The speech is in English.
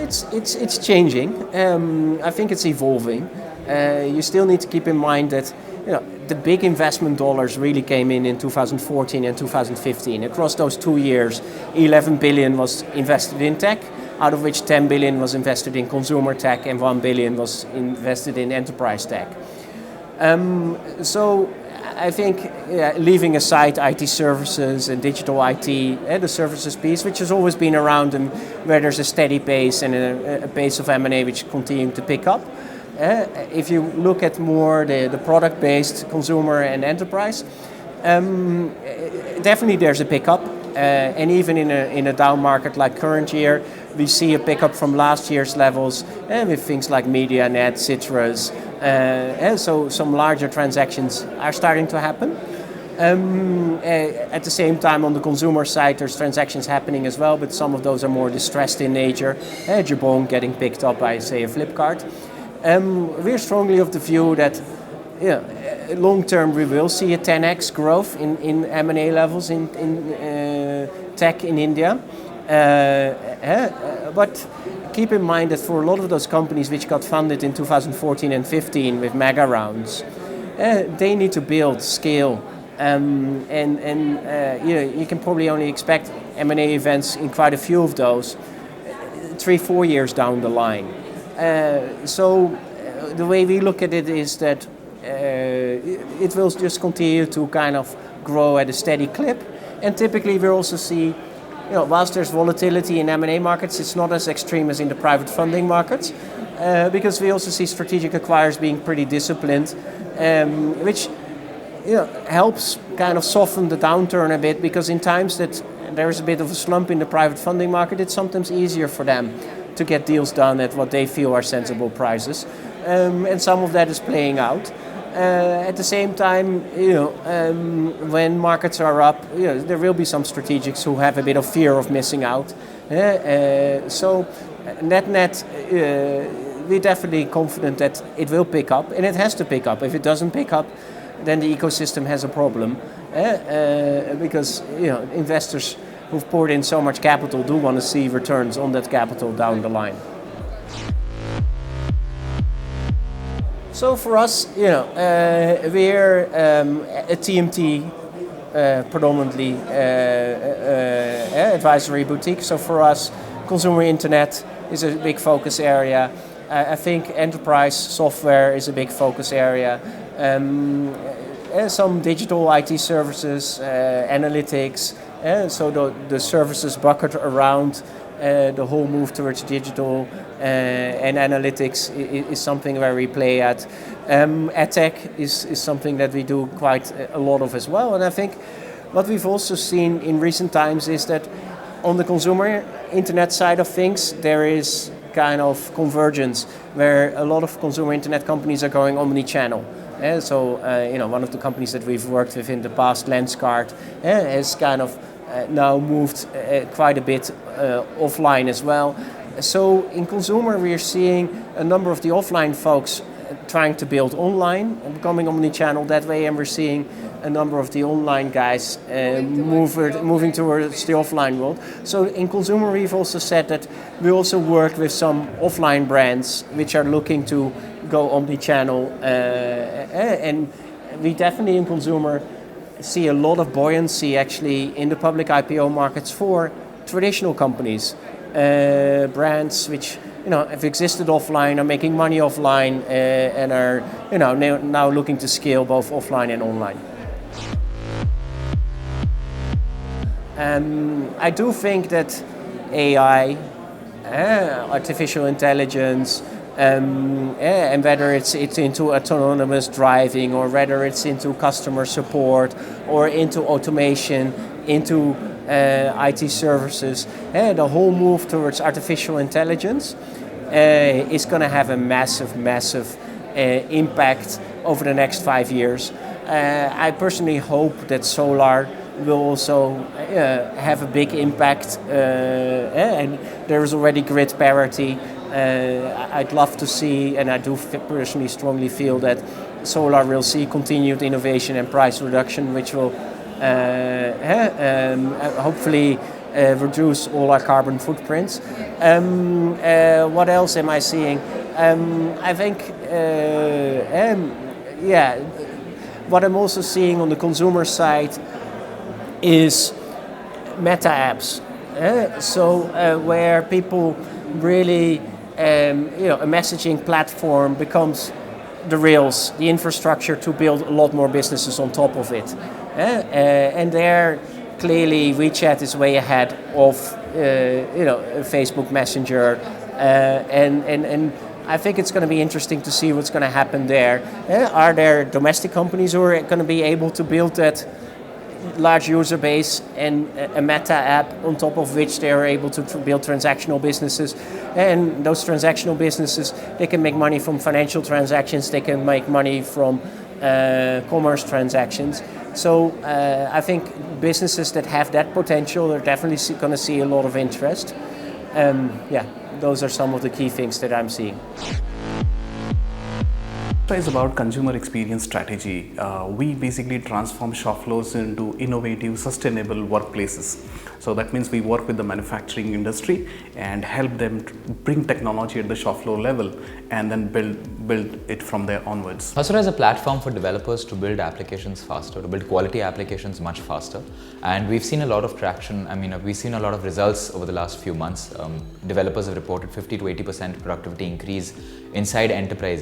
It's changing. I think it's evolving. You still need to keep in mind that the big investment dollars really came in 2014 and 2015. Across those 2 years, 11 billion was invested in tech, out of which 10 billion was invested in consumer tech and 1 billion was invested in enterprise tech. So I think leaving aside IT services and digital IT, the services piece, which has always been around and where there's a steady pace and a pace of M&A which continue to pick up. If you look at more the product-based consumer and enterprise, definitely there's a pickup. And even in a down market like current year, we see a pickup from last year's levels with things like MediaNet, Citrus. So some larger transactions are starting to happen. At the same time, on the consumer side, there's transactions happening as well, but some of those are more distressed in nature. Jabong getting picked up by, say, a Flipkart. We're strongly of the view that long term we will see a 10x growth in M&A levels in tech in India. But keep in mind that for a lot of those companies which got funded in 2014 and 15 with mega rounds, they need to build scale. You can probably only expect M&A events in quite a few of those 3-4 years down the line. So the way we look at it is that it will just continue to kind of grow at a steady clip. And typically we also see, whilst there's volatility in M&A markets, it's not as extreme as in the private funding markets, because we also see strategic acquirers being pretty disciplined, which helps kind of soften the downturn a bit, because in times that there's a bit of a slump in the private funding market, it's sometimes easier for them to get deals done at what they feel are sensible prices. And some of that is playing out. At the same time, when markets are up, there will be some strategics who have a bit of fear of missing out. So net, we're definitely confident that it will pick up, and it has to pick up. If it doesn't pick up, then the ecosystem has a problem, because investors who've poured in so much capital do want to see returns on that capital down the line. So for us, we're a TMT predominantly advisory boutique. So for us, consumer internet is a big focus area. I think enterprise software is a big focus area. Some digital IT services, analytics, so the services bucket around the whole move towards digital and analytics is something where we play at. EdTech is something that we do quite a lot of as well. And I think what we've also seen in recent times is that on the consumer internet side of things, there is kind of convergence where a lot of consumer internet companies are going omni-channel. So one of the companies that we've worked with in the past, Lenskart, has kind of now moved quite a bit offline as well. So in consumer, we are seeing a number of the offline folks trying to build online and becoming omni-channel that way, and we're seeing a number of the online guys moving towards the offline world. So in consumer, we've also said that we also work with some offline brands which are looking to go omni-channel, and we definitely in consumer see a lot of buoyancy actually in the public IPO markets for traditional companies, brands which have existed offline, are making money offline, and are now looking to scale both offline and online. I do think that AI, artificial intelligence, and whether it's into autonomous driving or whether it's into customer support or into automation, into IT services, the whole move towards artificial intelligence is going to have a massive impact over the next 5 years. I personally hope that solar will also have a big impact, and there is already grid parity. I'd love to see, and I do personally strongly feel that solar will see continued innovation and price reduction, which will hopefully reduce all our carbon footprints. What else am I seeing? I think, what I'm also seeing on the consumer side is meta apps. Where people really, a messaging platform becomes the rails, the infrastructure to build a lot more businesses on top of it. And there, clearly, WeChat is way ahead of, Facebook Messenger, and I think it's going to be interesting to see what's going to happen there. Are there domestic companies who are going to be able to build that large user base and a meta app on top of which they are able to build transactional businesses? And those transactional businesses, they can make money from financial transactions, they can make money from commerce transactions. So I think businesses that have that potential are definitely going to see a lot of interest. Those are some of the key things that I'm seeing. Is about consumer experience strategy. We basically transform shop floors into innovative, sustainable workplaces. So that means we work with the manufacturing industry and help them bring technology at the shop floor level and then build it from there onwards. Hasura is a platform for developers to build applications faster, to build quality applications much faster. And we've seen a lot of traction. I mean, we've seen a lot of results over the last few months. Developers have reported 50 to 80% productivity increase inside enterprises.